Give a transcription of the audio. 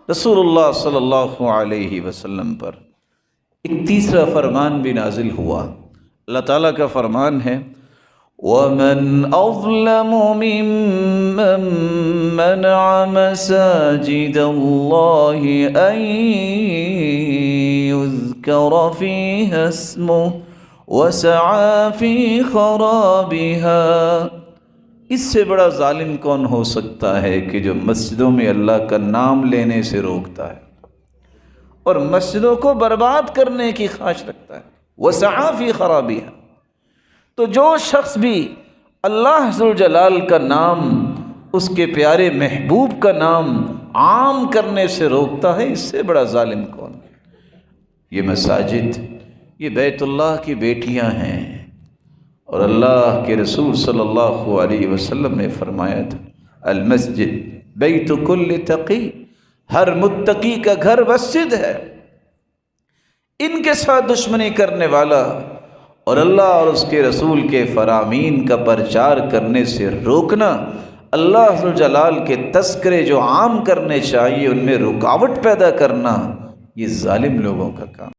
رسول اللہ صلی اللہ علیہ وسلم پر ایک تیسرا فرمان بھی نازل ہوا۔ اللہ تعالیٰ کا فرمان ہے وَمَنْ أَظْلَمُ مِمَّنْ مَنَعَ مَسَاجِدَ اللَّهِ أَنْ يُذْكَرَ فِيهَا اسْمُهُ وَسَعَى فِي خَرَابِهَا۔ اس سے بڑا ظالم کون ہو سکتا ہے کہ جو مسجدوں میں اللہ کا نام لینے سے روکتا ہے اور مسجدوں کو برباد کرنے کی خواہش رکھتا ہے۔ وَسَعَى فِي خَرَابِهَا، تو جو شخص بھی اللہ ذوالجلال کا نام، اس کے پیارے محبوب کا نام عام کرنے سے روکتا ہے، اس سے بڑا ظالم کون ہے؟ یہ مساجد، یہ بیت اللہ کی بیٹیاں ہیں، اور اللہ کے رسول صلی اللہ علیہ وسلم نے فرمایا تھا المسجد بیت کل تقی، ہر متقی کا گھر مسجد ہے۔ ان کے ساتھ دشمنی کرنے والا اور اللہ اور اس کے رسول کے فرامین کا پرچار کرنے سے روکنا، اللہ ذوالجلال کے تذکرے جو عام کرنے چاہیے ان میں رکاوٹ پیدا کرنا، یہ ظالم لوگوں کا کام۔